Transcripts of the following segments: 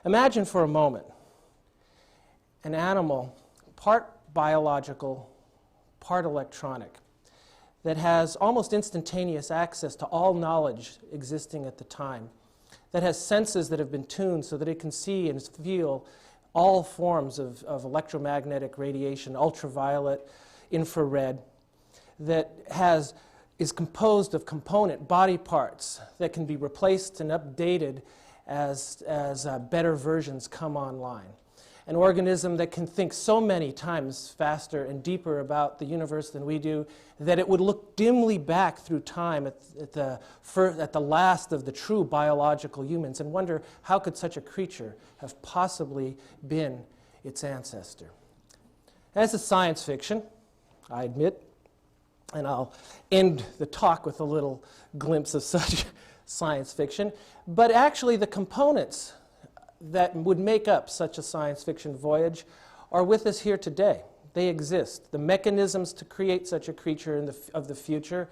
Imagine for a moment an animal, part biological, part electronic, that has almost instantaneous access to all knowledge existing at the time, that has senses that have been tuned so that it can see and feel all forms of electromagnetic radiation, ultraviolet, infrared, that is composed of component body parts that can be replaced and updated as better versions come online. An organism that can think so many times faster and deeper about the universe than we do that it would look dimly back through time at the last of the true biological humans and wonder how could such a creature have possibly been its ancestor. As a science fiction, I admit, and I'll end the talk with a little glimpse of such science fiction, but actually the components that would make up such a science fiction voyage are with us here today. They exist. The mechanisms to create such a creature of the future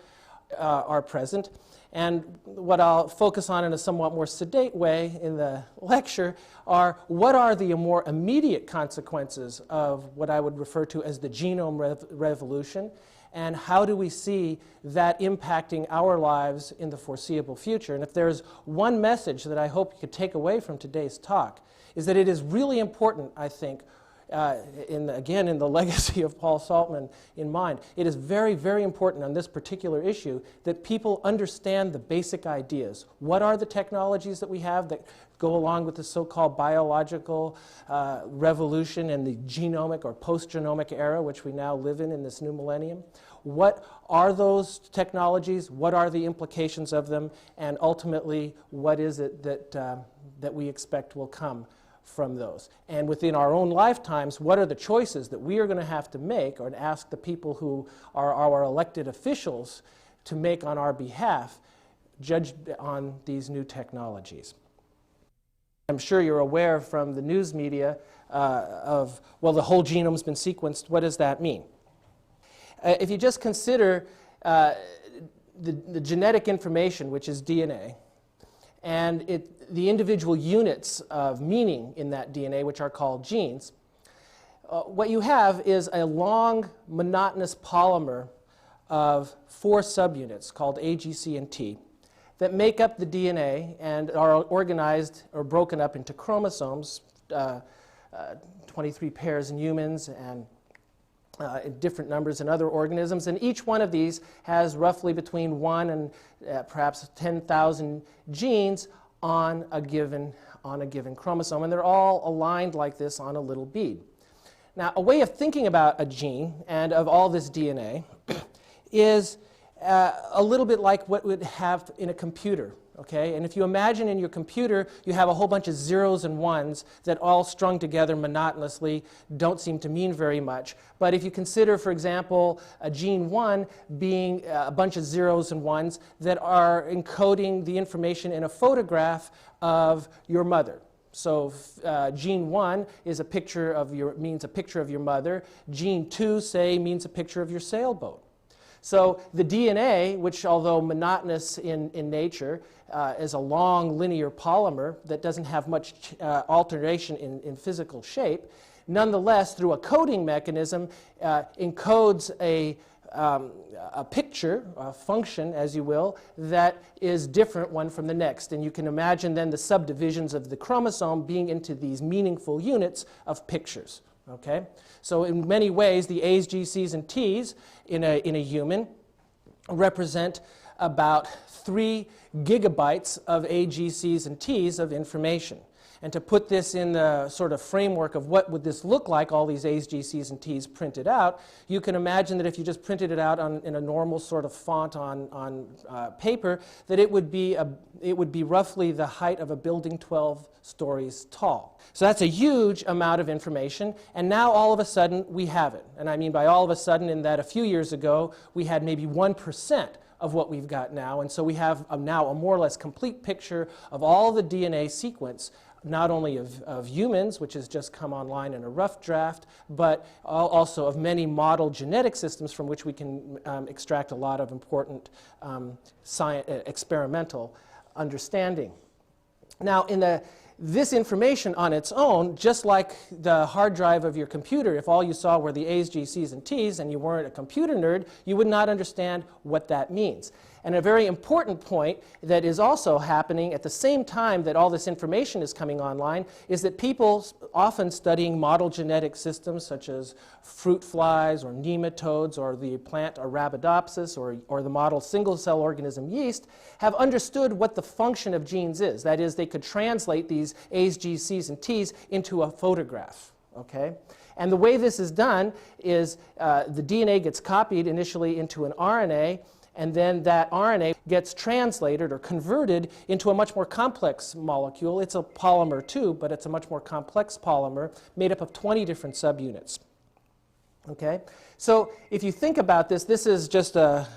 are present. And what I'll focus on in a somewhat more sedate way in the lecture are what are the more immediate consequences of what I would refer to as the genome revolution, and how do we see that impacting our lives in the foreseeable future. And if there's one message that I hope you could take away from today's talk, is that it is really important, I think, again in the legacy of Paul Saltman in mind, it is very, very important on this particular issue that people understand the basic ideas. What are the technologies that we have that go along with the so-called biological revolution and the genomic or post-genomic era, which we now live in this new millennium? What are those technologies? What are the implications of them? And ultimately, what is it that we expect will come from those? And within our own lifetimes, what are the choices that we are going to have to make or to ask the people who are our elected officials to make on our behalf, judged on these new technologies? I'm sure you're aware from the news media of, well, the whole genome's been sequenced. What does that mean? If you just consider the genetic information, which is DNA, and the individual units of meaning in that DNA, which are called genes, what you have is a long, monotonous polymer of 4 subunits called A, G, C, and T that make up the DNA and are organized or broken up into chromosomes, 23 pairs in humans and different numbers in other organisms. And each one of these has roughly between 1 and perhaps 10,000 genes on a given chromosome. And they're all aligned like this on a little bead. Now, a way of thinking about a gene and of all this DNA is a little bit like what we'd have in a computer, okay? And if you imagine in your computer, you have a whole bunch of zeros and ones that all strung together monotonously don't seem to mean very much. But if you consider, for example, a gene 1 being a bunch of zeros and ones that are encoding the information in a photograph of your mother. So gene 1 is means a picture of your mother. Gene 2, say, means a picture of your sailboat. So the DNA, which although monotonous in nature, is a long linear polymer that doesn't have much alteration in physical shape, nonetheless, through a coding mechanism, encodes a picture, a function, as you will, that is different one from the next. And you can imagine then the subdivisions of the chromosome being into these meaningful units of pictures. Okay? So in many ways, the A's, G's, C's, and T's in a human represent about 3 gigabytes of A, G, C's, and T's of information. And to put this in the sort of framework of what would this look like, all these A's, G's, C's, and T's printed out, you can imagine that if you just printed it out in a normal sort of font on paper, that it would be roughly the height of a building 12 stories tall. So that's a huge amount of information, and now all of a sudden we have it. And I mean by all of a sudden in that a few years ago we had maybe 1% of what we've got now, and so we have now a more or less complete picture of all the DNA sequence, not only of humans, which has just come online in a rough draft, but also of many model genetic systems from which we can extract a lot of important experimental understanding. Now, this information on its own, just like the hard drive of your computer, if all you saw were the A's, G's, C's, and T's, and you weren't a computer nerd, you would not understand what that means. And a very important point that is also happening at the same time that all this information is coming online is that people often studying model genetic systems such as fruit flies or nematodes or the plant Arabidopsis or the model single-cell organism yeast have understood what the function of genes is. That is, they could translate these A's, G's, C's, and T's into a photograph. Okay? And the way this is done is the DNA gets copied initially into an RNA, and then that RNA gets translated or converted into a much more complex molecule. It's a polymer too, but it's a much more complex polymer made up of 20 different subunits. Okay? So if you think about this, this is just a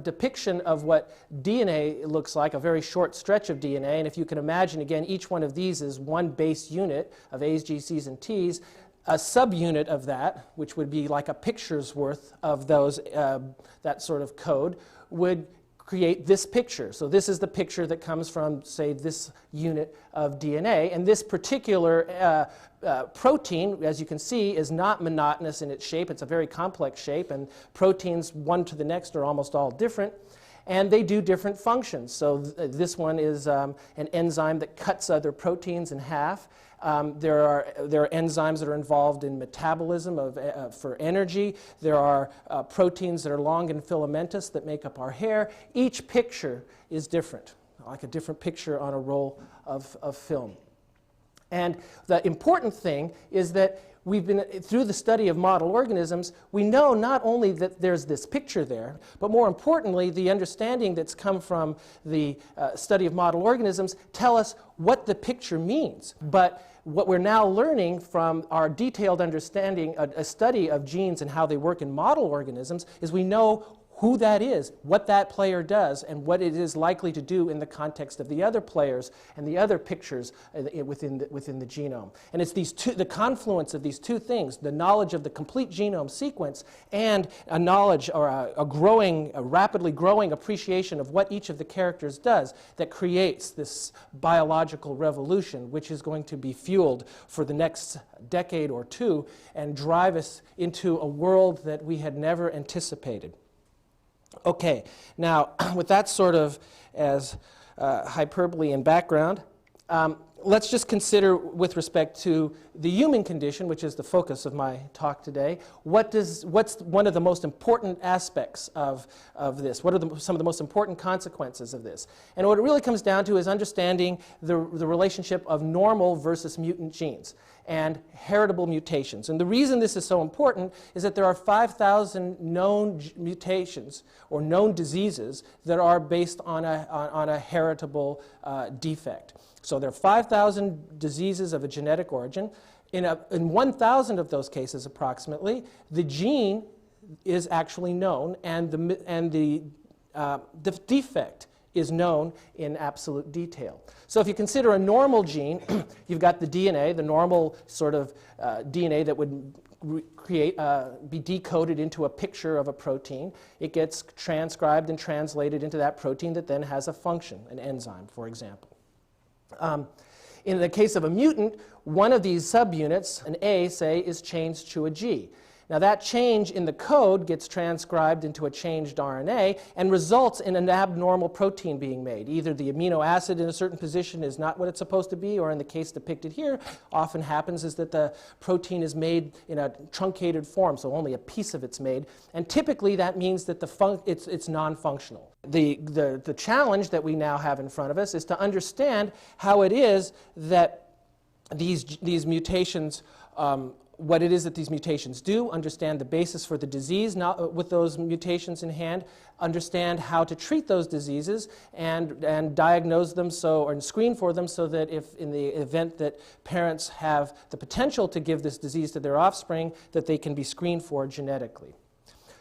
depiction of what DNA looks like, a very short stretch of DNA. And if you can imagine, again, each one of these is one base unit of A's, G's, C's, and T's. A subunit of that, which would be like a picture's worth of those, that sort of code, would create this picture. So this is the picture that comes from, say, this unit of DNA. And this particular protein, as you can see, is not monotonous in its shape. It's a very complex shape, and proteins, one to the next, are almost all different. And they do different functions. So this one is an enzyme that cuts other proteins in half. There are enzymes that are involved in metabolism for energy. There are proteins that are long and filamentous that make up our hair. Each picture is different, like a different picture on a roll of film. And the important thing is that we've been, through the study of model organisms, we know not only that there's this picture there, but more importantly, the understanding that's come from the study of model organisms tell us what the picture means. But what we're now learning from our detailed understanding, a study of genes and how they work in model organisms, is we know who that is, what that player does, and what it is likely to do in the context of the other players and the other pictures within the genome. And it's the confluence of these two things, the knowledge of the complete genome sequence and a knowledge or a rapidly growing appreciation of what each of the characters does, that creates this biological revolution, which is going to be fueled for the next decade or two and drive us into a world that we had never anticipated. Okay, now with that sort of as hyperbole in background, let's just consider with respect to the human condition, which is the focus of my talk today, what's one of the most important aspects of this? What are some of the most important consequences of this? And what it really comes down to is understanding the relationship of normal versus mutant genes and heritable mutations. And the reason this is so important is that there are 5,000 known mutations or known diseases that are based on a heritable defect. So there are 5,000 diseases of a genetic origin. In 1,000 of those cases, approximately, the gene is actually known, and the defect is known in absolute detail. So if you consider a normal gene, you've got the DNA, the normal sort of DNA that would be decoded into a picture of a protein. It gets transcribed and translated into that protein that then has a function, an enzyme, for example. In the case of a mutant, one of these subunits, an A, say, is changed to a G. Now that change in the code gets transcribed into a changed RNA and results in an abnormal protein being made. Either the amino acid in a certain position is not what it's supposed to be, or in the case depicted here, often happens is that the protein is made in a truncated form, so only a piece of it's made. And typically that means that it's non-functional. The challenge that we now have in front of us is to understand how it is that these mutations, what it is that these mutations do, understand the basis for the disease with those mutations in hand, understand how to treat those diseases, and diagnose them and screen for them, so that if in the event that parents have the potential to give this disease to their offspring, that they can be screened for genetically.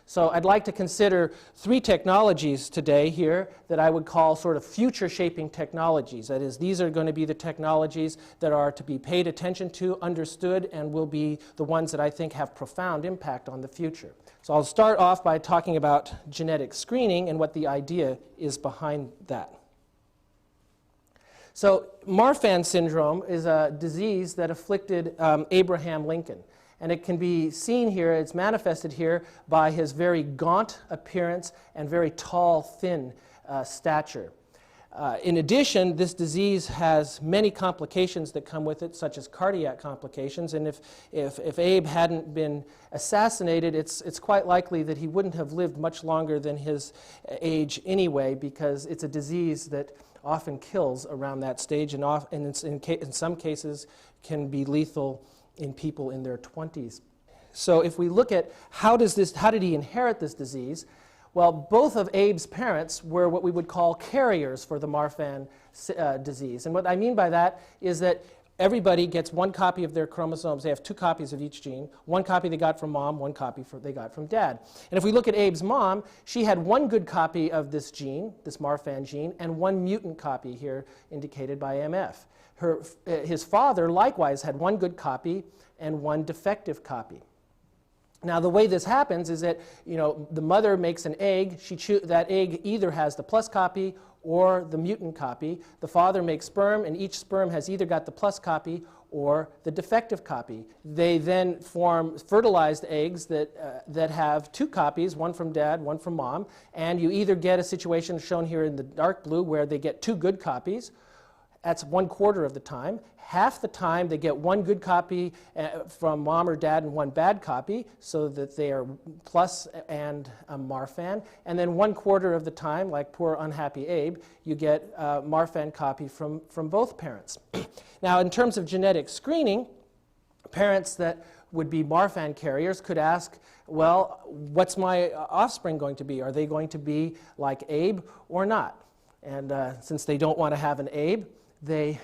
So I'd like to consider 3 technologies today here that I would call sort of future-shaping technologies. That is, these are going to be the technologies that are to be paid attention to, understood, and will be the ones that I think have profound impact on the future. So I'll start off by talking about genetic screening and what the idea is behind that. So Marfan Syndrome is a disease that afflicted Abraham Lincoln. And it can be seen here, it's manifested here by his very gaunt appearance and very tall, thin stature. In addition, this disease has many complications that come with it, such as cardiac complications. And if Abe hadn't been assassinated, it's quite likely that he wouldn't have lived much longer than his age anyway, because it's a disease that often kills around that stage, and in some cases can be lethal in people in their 20s. So if we look at how did he inherit this disease? Well, both of Abe's parents were what we would call carriers for the Marfan disease. And what I mean by that is that everybody gets 1 copy of their chromosomes. They have 2 copies of each gene. 1 copy they got from mom, 1 copy they got from dad. And if we look at Abe's mom, she had 1 good copy of this gene, this Marfan gene, and 1 mutant copy here indicated by MF. His father likewise had 1 good copy and 1 defective copy. Now the way this happens is that the mother makes an egg. That egg either has the plus copy or the mutant copy. The father makes sperm, and each sperm has either got the plus copy or the defective copy. They then form fertilized eggs that have 2 copies, 1 from dad, 1 from mom, and you either get a situation shown here in the dark blue where they get 2 good copies. That's 1/4 of the time. Half the time they get 1 good copy from mom or dad and 1 bad copy, so that they are plus and Marfan. And then 1/4 of the time, like poor unhappy Abe, you get a Marfan copy from both parents. Now in terms of genetic screening, parents that would be Marfan carriers could ask, well, what's my offspring going to be? Are they going to be like Abe or not? And since they don't want to have an Abe, they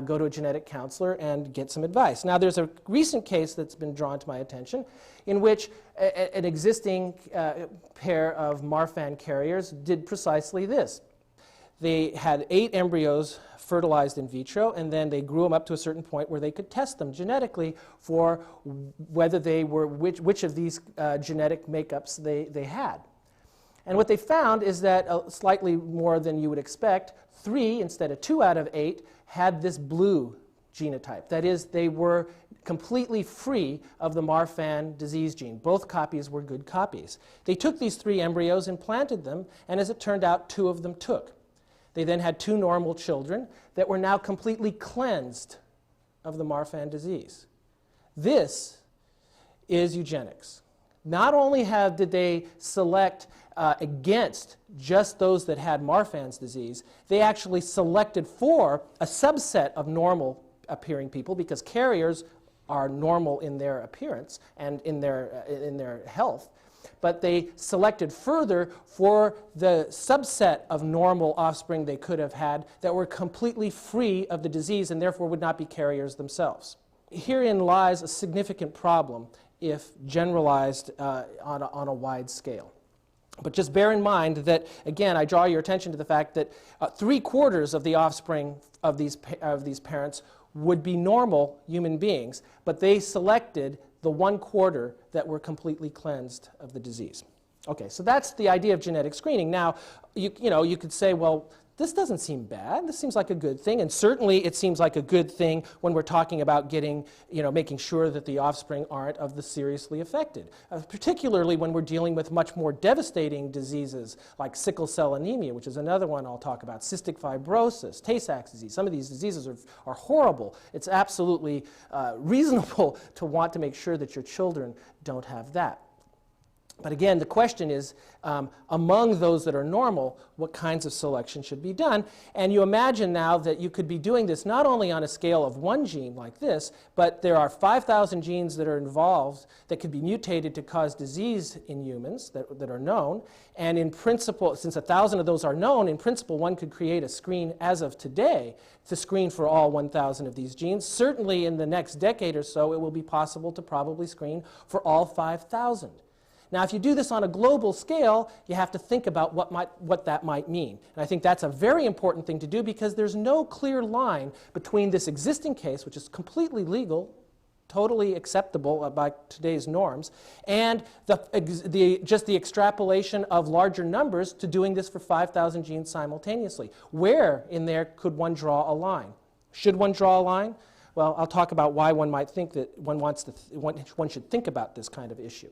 go to a genetic counselor and get some advice. Now there's a recent case that's been drawn to my attention in which an existing pair of Marfan carriers did precisely this. They had 8 embryos fertilized in vitro, and then they grew them up to a certain point where they could test them genetically for whether they were, which of these genetic makeups they had. And what they found is that slightly more than you would expect, 3 instead of 2 out of 8 had this blue genotype. That is, they were completely free of the Marfan disease gene. Both copies were good copies. They took these 3 embryos and planted them, and as it turned out, 2 of them took. They then had 2 normal children that were now completely cleansed of the Marfan disease. This is eugenics. Not only did they select against just those that had Marfan's disease, they actually selected for a subset of normal appearing people, because carriers are normal in their appearance and in their health. But they selected further for the subset of normal offspring they could have had that were completely free of the disease and therefore would not be carriers themselves. Herein lies a significant problem if generalized on a wide scale. But just bear in mind that, again, I draw your attention to the fact that 3/4 of the offspring of these parents would be normal human beings, but they selected the 1/4 that were completely cleansed of the disease. Okay, so that's the idea of genetic screening. Now, you could say, well, this doesn't seem bad. This seems like a good thing, and certainly it seems like a good thing when we're talking about making sure that the offspring aren't of the seriously affected, particularly when we're dealing with much more devastating diseases like sickle cell anemia, which is another one I'll talk about, cystic fibrosis, Tay-Sachs disease. Some of these diseases are horrible. It's absolutely reasonable to want to make sure that your children don't have that. But again, the question is, among those that are normal, what kinds of selection should be done? And you imagine now that you could be doing this not only on a scale of one gene like this, but there are 5,000 genes that are involved that could be mutated to cause disease in humans that are known. And in principle, since 1,000 of those are known, in principle, one could create a screen as of today to screen for all 1,000 of these genes. Certainly in the next decade or so, it will be possible to probably screen for all 5,000. Now, if you do this on a global scale, you have to think about what that might mean. And I think that's a very important thing to do because there's no clear line between this existing case, which is completely legal, totally acceptable by today's norms, and just the extrapolation of larger numbers to doing this for 5,000 genes simultaneously. Where in there could one draw a line? Should one draw a line? Well, I'll talk about why one might think that one should think about this kind of issue.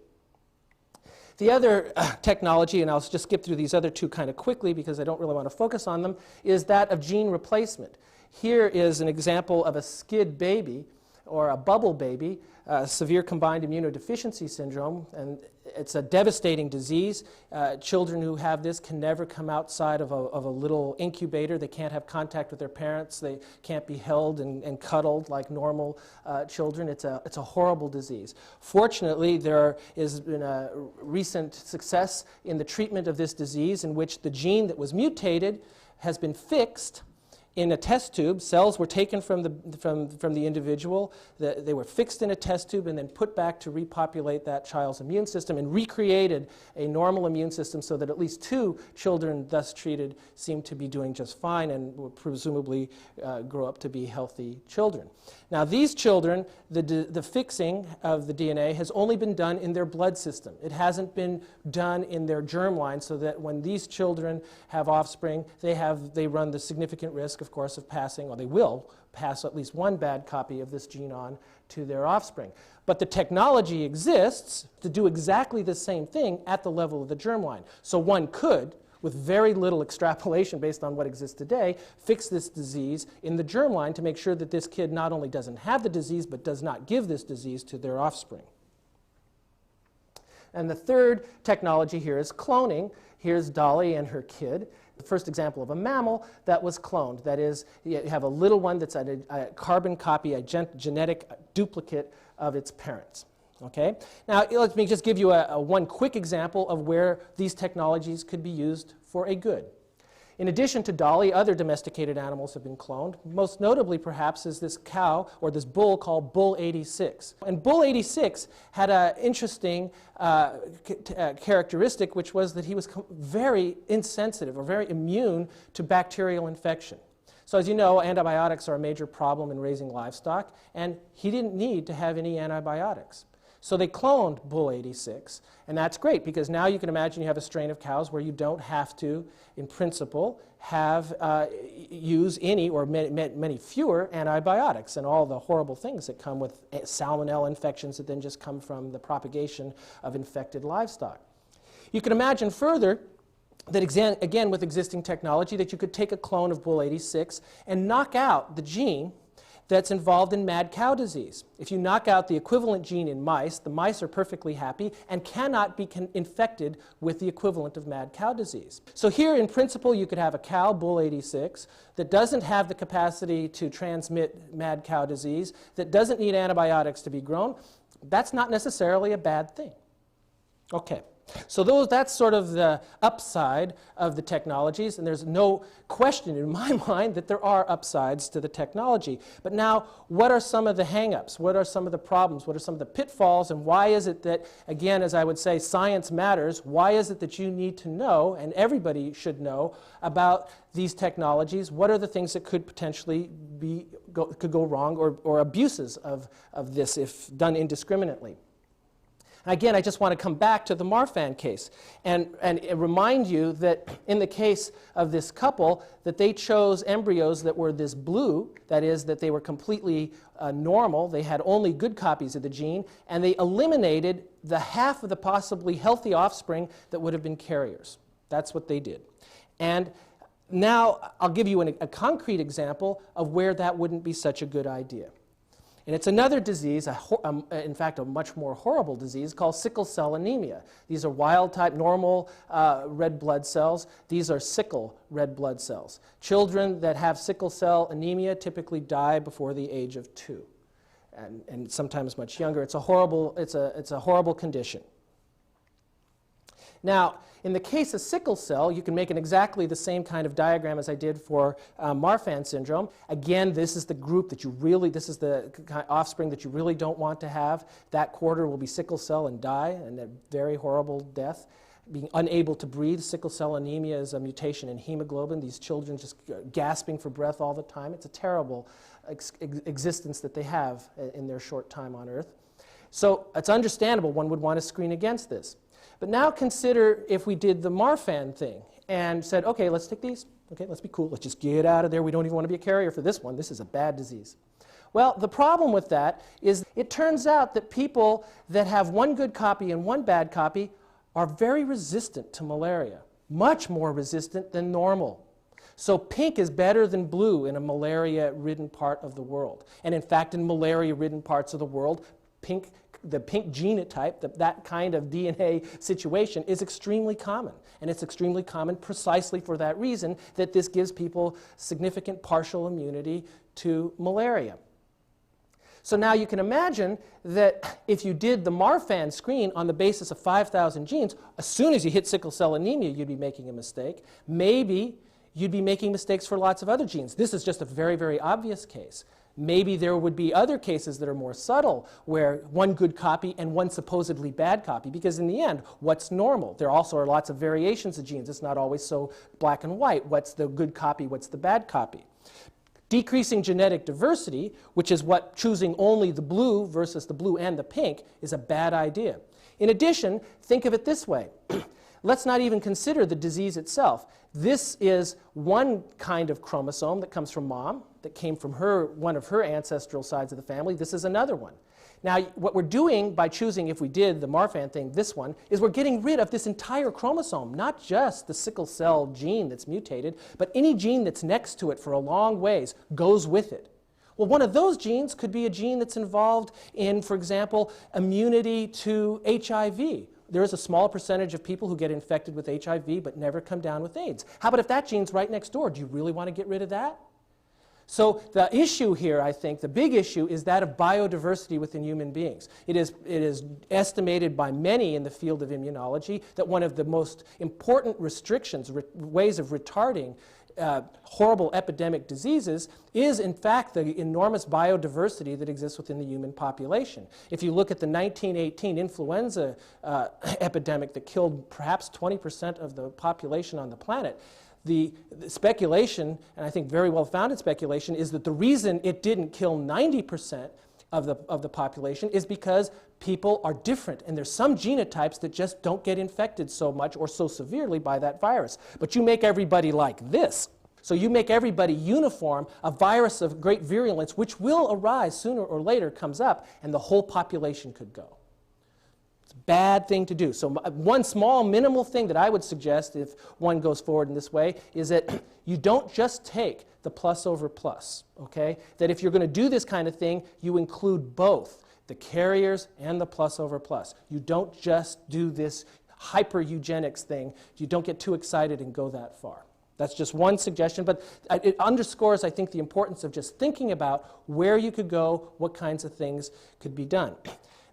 The other technology, and I'll just skip through these other two kind of quickly because I don't really want to focus on them, is that of gene replacement. Here is an example of a SCID baby, or a bubble baby, severe combined immunodeficiency syndrome, and it's a devastating disease. Children who have this can never come outside of a little incubator. They can't have contact with their parents. They can't be held and cuddled like normal children. It's a horrible disease. Fortunately, there has been a recent success in the treatment of this disease in which the gene that was mutated has been fixed in a test tube. Cells were taken from the individual. They were fixed in a test tube and then put back to repopulate that child's immune system and recreated a normal immune system so that at least 2 children thus treated seem to be doing just fine and will presumably grow up to be healthy children. Now these children, the fixing of the DNA has only been done in their blood system. It hasn't been done in their germline so that when these children have offspring, they run the significant risk, of course, of passing, or they will pass at least one bad copy of this gene on to their offspring. But the technology exists to do exactly the same thing at the level of the germline. So one could, with very little extrapolation based on what exists today, fix this disease in the germline to make sure that this kid not only doesn't have the disease, but does not give this disease to their offspring. And the third technology here is cloning. Here's Dolly and her kid. The first example of a mammal that was cloned. That is, you have a little one that's a carbon copy, a genetic duplicate of its parents. Okay? Now, let me just give you one quick example of where these technologies could be used for a good. In addition to Dolly, other domesticated animals have been cloned. Most notably, perhaps, is this cow, or this bull called Bull 86. And Bull 86 had an interesting characteristic, which was that he was very insensitive, or very immune to bacterial infection. So as you know, antibiotics are a major problem in raising livestock, and he didn't need to have any antibiotics. So they cloned Bull 86, and that's great because now you can imagine you have a strain of cows where you don't have to, in principle, use any or many fewer antibiotics and all the horrible things that come with salmonella infections that then just come from the propagation of infected livestock. You can imagine further that, again, with existing technology, that you could take a clone of Bull 86 and knock out the gene that's involved in mad cow disease. If you knock out the equivalent gene in mice, the mice are perfectly happy and cannot be infected with the equivalent of mad cow disease. So here, in principle, you could have a cow, Bull 86, that doesn't have the capacity to transmit mad cow disease, that doesn't need antibiotics to be grown. That's not necessarily a bad thing. Okay. So that's sort of the upside of the technologies, and there's no question in my mind that there are upsides to the technology. But now, what are some of the hang-ups? What are some of the problems? What are some of the pitfalls? And why is it that, again, as I would say, science matters? Why is it that you need to know, and everybody should know, about these technologies? What are the things that could potentially could go wrong, or abuses of this if done indiscriminately? Again, I just want to come back to the Marfan case and remind you that in the case of this couple, that they chose embryos that were this blue, that is, that they were completely normal, they had only good copies of the gene, and they eliminated the half of the possibly healthy offspring that would have been carriers. That's what they did. And now I'll give you a concrete example of where that wouldn't be such a good idea. And it's another disease, in fact, a much more horrible disease called sickle cell anemia. These are wild-type normal red blood cells. These are sickle red blood cells. Children that have sickle cell anemia typically die before the age of 2, and sometimes much younger. It's a horrible condition. Now, in the case of sickle cell, you can make exactly the same kind of diagram as I did for Marfan syndrome. Again, this is the group that this is the offspring that you really don't want to have. That quarter will be sickle cell and die, and a very horrible death. Being unable to breathe. Sickle cell anemia is a mutation in hemoglobin. These children just gasping for breath all the time. It's a terrible existence that they have in their short time on Earth. So it's understandable one would want to screen against this. But now consider if we did the Marfan thing and said, okay, let's take these. Okay, let's be cool. Let's just get out of there. We don't even want to be a carrier for this one. This is a bad disease. Well, the problem with that is it turns out that people that have one good copy and one bad copy are very resistant to malaria, much more resistant than normal. So pink is better than blue in a malaria-ridden part of the world. And in fact, in malaria-ridden parts of the world, the pink genotype, that kind of DNA situation, is extremely common. And it's extremely common precisely for that reason, that this gives people significant partial immunity to malaria. So now you can imagine that if you did the Marfan screen on the basis of 5,000 genes, as soon as you hit sickle cell anemia, you'd be making a mistake. Maybe you'd be making mistakes for lots of other genes. This is just a very, very obvious case. Maybe there would be other cases that are more subtle, where one good copy and one supposedly bad copy, because in the end, what's normal? There also are lots of variations of genes. It's not always so black and white. What's the good copy? What's the bad copy? Decreasing genetic diversity, which is what choosing only the blue versus the blue and the pink, is a bad idea. In addition, think of it this way. Let's not even consider the disease itself. This is one kind of chromosome that comes from mom, that came from one of her ancestral sides of the family. This is another one. Now, what we're doing by choosing, if we did the Marfan thing, this one, is we're getting rid of this entire chromosome, not just the sickle cell gene that's mutated, but any gene that's next to it for a long ways goes with it. Well, one of those genes could be a gene that's involved in, for example, immunity to HIV. There is a small percentage of people who get infected with HIV but never come down with AIDS. How about if that gene's right next door? Do you really want to get rid of that? So the issue here, I think, the big issue is that of biodiversity within human beings. It is estimated by many in the field of immunology that one of the most important restrictions, ways of retarding horrible epidemic diseases is, in fact, the enormous biodiversity that exists within the human population. If you look at the 1918 influenza epidemic that killed perhaps 20% of the population on the planet, the speculation, and I think very well-founded speculation, is that the reason it didn't kill 90% of the population is because people are different, and there's some genotypes that just don't get infected so much or so severely by that virus. But you make everybody like this. So you make everybody uniform, a virus of great virulence, which will arise sooner or later, comes up, and the whole population could go. It's a bad thing to do. So one small minimal thing that I would suggest if one goes forward in this way is that you don't just take the plus over plus, okay? That if you're going to do this kind of thing, you include both the carriers and the plus over plus. You don't just do this hyper-eugenics thing. You don't get too excited and go that far. That's just one suggestion, but it underscores, I think, the importance of just thinking about where you could go, what kinds of things could be done.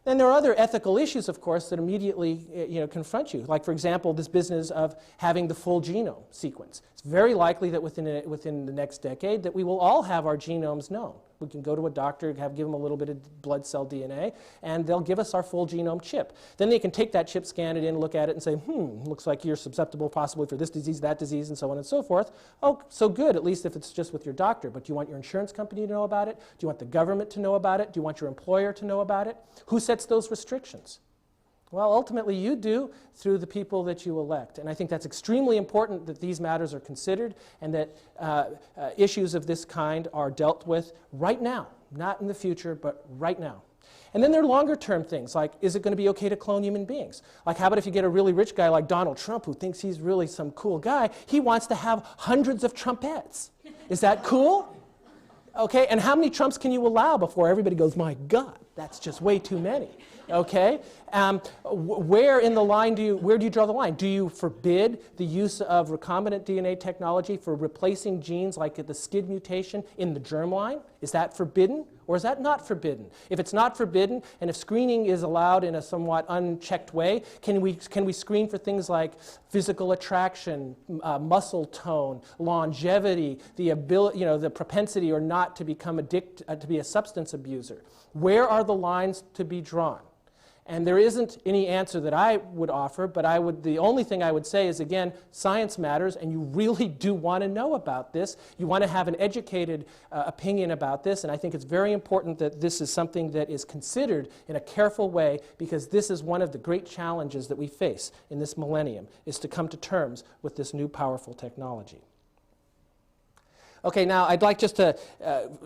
Then there are other ethical issues, of course, that immediately confront you. Like, for example, this business of having the full genome sequence. It's very likely that within the next decade that we will all have our genomes known. We can go to a doctor, give them a little bit of blood cell DNA, and they'll give us our full genome chip. Then they can take that chip, scan it in, look at it, and say, looks like you're susceptible possibly for this disease, that disease, and so on and so forth. Oh, so good, at least if it's just with your doctor. But do you want your insurance company to know about it? Do you want the government to know about it? Do you want your employer to know about it? Who sets those restrictions? Well, ultimately, you do through the people that you elect. And I think that's extremely important that these matters are considered and that issues of this kind are dealt with right now, not in the future, but right now. And then there are longer-term things, like, is it going to be okay to clone human beings? Like, how about if you get a really rich guy like Donald Trump who thinks he's really some cool guy? He wants to have hundreds of Trumpettes. Is that cool? Okay, and how many Trumps can you allow before everybody goes, my God, that's just way too many? Okay, where in the line where do you draw the line? Do you forbid the use of recombinant DNA technology for replacing genes like the SCID mutation in the germline? Is that forbidden, or is that not forbidden? If it's not forbidden, and if screening is allowed in a somewhat unchecked way, can we screen for things like physical attraction, muscle tone, longevity, the ability, the propensity or not to become to be a substance abuser? Where are the lines to be drawn? And there isn't any answer that I would offer, but the only thing I would say is, again, science matters, and you really do want to know about this. You want to have an educated opinion about this, and I think it's very important that this is something that is considered in a careful way, because this is one of the great challenges that we face in this millennium, is to come to terms with this new powerful technology. Okay, now I'd like just to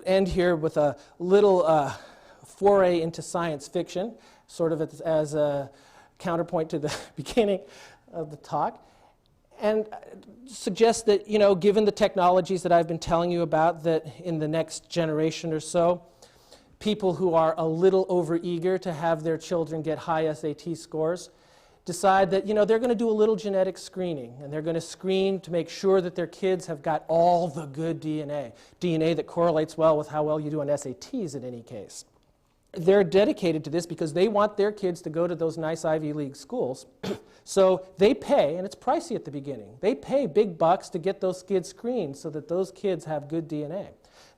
end here with a little foray into science fiction, sort of as a counterpoint to the beginning of the talk, and suggest that, given the technologies that I've been telling you about, that in the next generation or so, people who are a little overeager to have their children get high SAT scores decide that, they're going to do a little genetic screening, and they're going to screen to make sure that their kids have got all the good DNA that correlates well with how well you do on SATs in any case. They're dedicated to this because they want their kids to go to those nice Ivy League schools. So they pay, and it's pricey at the beginning, they pay big bucks to get those kids screened so that those kids have good DNA.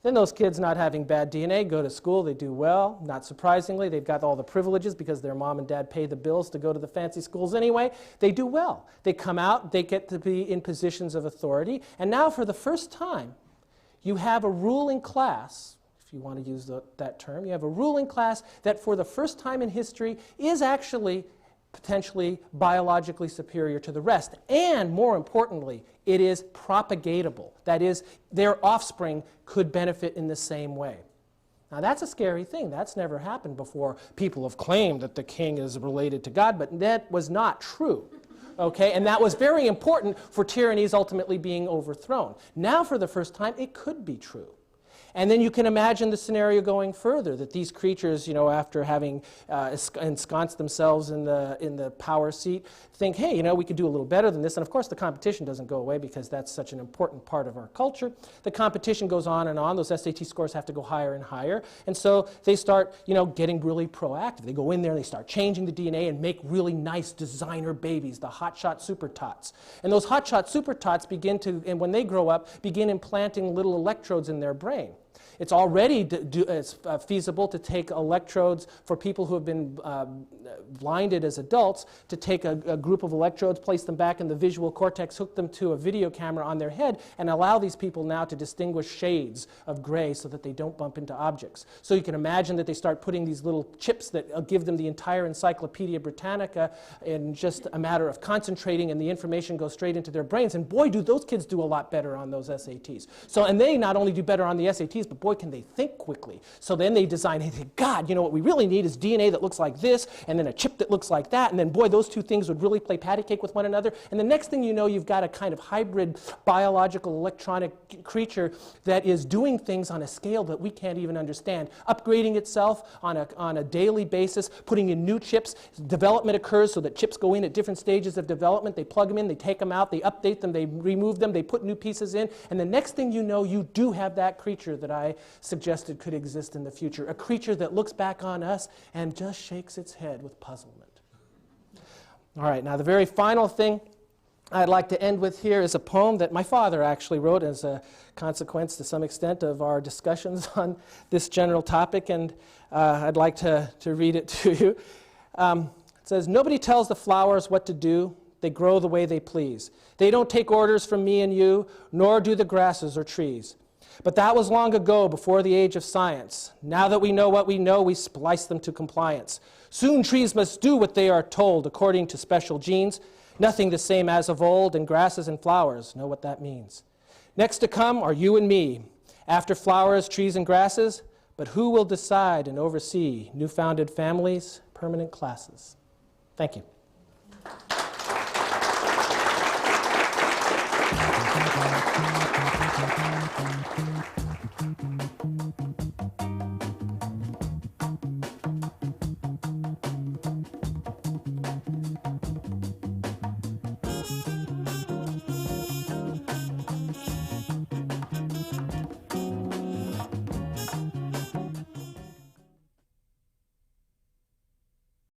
Then those kids not having bad DNA go to school, they do well. Not surprisingly, they've got all the privileges because their mom and dad pay the bills to go to the fancy schools anyway. They do well. They come out, they get to be in positions of authority, and now for the first time, you have a ruling class, if you want to use that term, you have a ruling class that for the first time in history is actually potentially biologically superior to the rest. And more importantly, it is propagatable. That is, their offspring could benefit in the same way. Now that's a scary thing. That's never happened before. People have claimed that the king is related to God, but that was not true. Okay, and that was very important for tyrannies ultimately being overthrown. Now for the first time, it could be true. And then you can imagine the scenario going further, that these creatures, after having ensconced themselves in the power seat, think, hey, we could do a little better than this. And of course, the competition doesn't go away because that's such an important part of our culture. The competition goes on and on. Those SAT scores have to go higher and higher. And so they start, getting really proactive. They go in there and they start changing the DNA and make really nice designer babies, the hotshot super tots. And those hotshot super tots begin to, and when they grow up, begin implanting little electrodes in their brain. It's already feasible to take electrodes for people who have been blinded as adults, to take a group of electrodes, place them back in the visual cortex, hook them to a video camera on their head, and allow these people now to distinguish shades of gray so that they don't bump into objects. So you can imagine that they start putting these little chips that give them the entire Encyclopedia Britannica in just a matter of concentrating, and the information goes straight into their brains. And boy, do those kids do a lot better on those SATs. So, and they not only do better on the SATs, but boy, can they think quickly. So then they design, hey, God, what we really need is DNA that looks like this, and then a chip that looks like that, and then boy, those two things would really play patty cake with one another. And the next thing you know, you've got a kind of hybrid biological electronic creature that is doing things on a scale that we can't even understand, upgrading itself on a daily basis, putting in new chips. Development occurs so that chips go in at different stages of development. They plug them in, they take them out, they update them, they remove them, they put new pieces in, and the next thing you know, you do have that creature that I suggested could exist in the future, a creature that looks back on us and just shakes its head with puzzlement. All right, now the very final thing I'd like to end with here is a poem that my father actually wrote as a consequence, to some extent, of our discussions on this general topic, and I'd like to read it to you. It says, "Nobody tells the flowers what to do. They grow the way they please. They don't take orders from me and you, nor do the grasses or trees. But that was long ago, before the age of science. Now that we know what we know, we splice them to compliance. Soon trees must do what they are told, according to special genes. Nothing the same as of old, and grasses and flowers know what that means. Next to come are you and me. After flowers, trees, and grasses, but who will decide and oversee new-founded families, permanent classes?" Thank you.